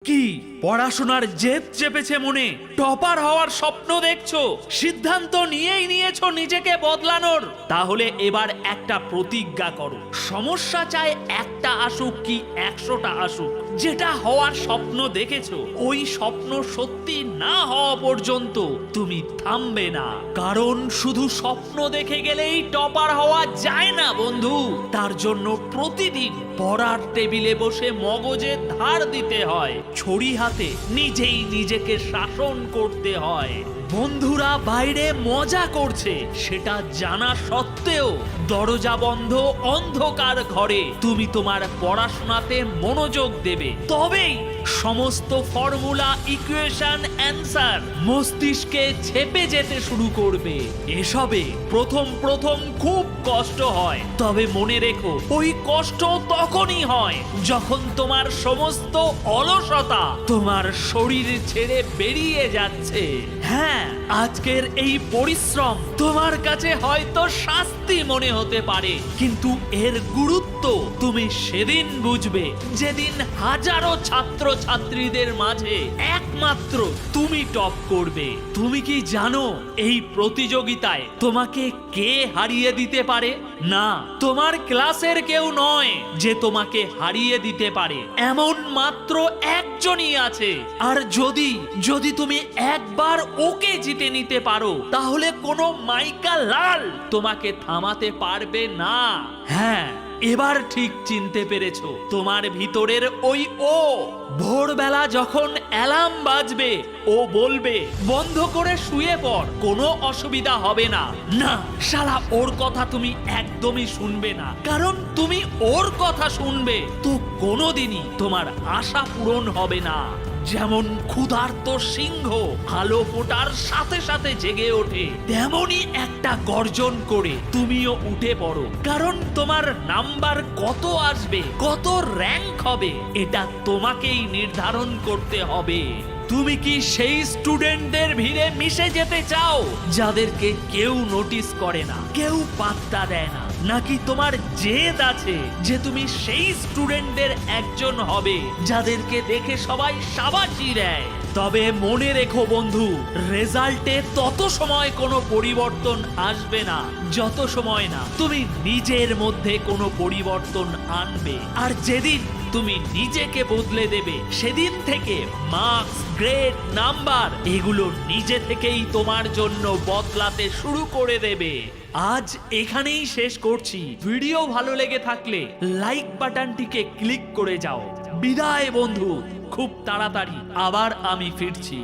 কি পড়াশোনার জেদ চেপেছে মনে, টপার হওয়ার স্বপ্ন দেখছো, সিদ্ধান্ত নিয়েই নিয়েছো নিজেকে বদলানোর? তাহলে এবার একটা প্রতিজ্ঞা করো। সমস্যা চাই একটা আসুক কি 100টা আসুক, যেটা হওয়ার স্বপ্ন দেখেছো ওই স্বপ্ন সত্যি না হওয়া পর্যন্ত তুমি থামবে না। কারণ শুধু স্বপ্ন দেখে গেলেই টপার হওয়া যায় না বন্ধু। তার জন্য প্রতিদিন পড়ার টেবিলে বসে মগজে ধার দিতে হয়, ছড়ি হাতে নিজেই নিজেকে শাসন করতে হয়। বন্ধুরা বাইরে মজা করছে সেটা জানা সত্ত্বেও দরজা বন্ধ অন্ধকার ঘরে তুমি তোমার পড়াশোনাতে মনোযোগ দেবে, তবেই সমস্ত ফর্মুলা, ইকুয়েশন, অ্যান্সার মস্তিষ্কে ছেপে যেতে শুরু করবে। এসবে প্রথম প্রথম খুব কষ্ট হয়, তবে মনে রেখো ওই কষ্ট তখনই হয় যখন তোমার সমস্ত অলসতা তোমার শরীর ছেড়ে বেরিয়ে যাচ্ছে। হ্যাঁ, আজকের এই পরিশ্রম তোমার কাছে হয়তো শাস্তি মনে হতে পারে, কিন্তু এর গুরুত্ব তুমি সেদিন বুঝবে যেদিন হাজারো ছাত্র ছাত্রীদের মাঝে একমাত্র তুমি টপ করবে। তুমি কি জানো এই প্রতিযোগিতায় তোমাকে কে হারিয়ে দিতে পারে? না, তোমার ক্লাসের কেউ নয় যে তোমাকে হারিয়ে দিতে পারে, এমন মাত্র একজনই আছে। আর যদি তুমি একবার ওকে জিতে নিতে পারো তাহলে কোনো মাইকা লাল তোমাকে থামাতে পারবে না। হ্যাঁ, এবার ঠিক চিনতে পেরেছো তোমার ভিতরের ওই ও। ভোরবেলা যখন অ্যালার্ম বাজবে ও বলবে বন্ধ করে শুয়ে পড়, কোনো অসুবিধা হবে না। না শালা, ওর কথা তুমি একদমই শুনবে না, কারণ তুমি ওর কথা শুনবে তো কোনোদিনই তোমার আশা পূরণ হবে না। যেমন ক্ষুধার্ত সিংহ আলো ফোটার সাথে সাথে জেগে ওঠে, তেমনি একটা গর্জন করে তুমিও উঠে পড়ো। কারণ তোমার নাম্বার কত আসবে, কত র্যাঙ্ক হবে, এটা তোমাকেই নির্ধারণ করতে হবে। তুমি কি সেই স্টুডেন্টদের ভিড়ে মিশে যেতে চাও যাদেরকে কেউ নোটিস করে না, কেউ পাত্তা দেয় না? নাকি তোমার জেদ আছে যে তুমি সেই স্টুডেন্টদের একজন হবে যাদেরকে দেখে সবাই শাবাশি দেয়? তবে মনে রেখো বন্ধু, রেজাল্টে তত সময় কোনো পরিবর্তন আসবে না যত সময় না তুমি নিজের মধ্যে কোনো পরিবর্তন আনবে। আর যেদিন তুমি নিজেকে বদলে দেবে সেদিন থেকে মার্কস, গ্রেড, নাম্বার এগুলো নিজে থেকেই তোমার জন্য বদলাতে শুরু করে দেবে। আজ এখানেই শেষ করছি। ভিডিও ভালো লেগে থাকলে লাইক বাটনটিকে ক্লিক করে যাও। বিদায় বন্ধু, খুব তাড়াতাড়ি আবার আমি ফিরছি।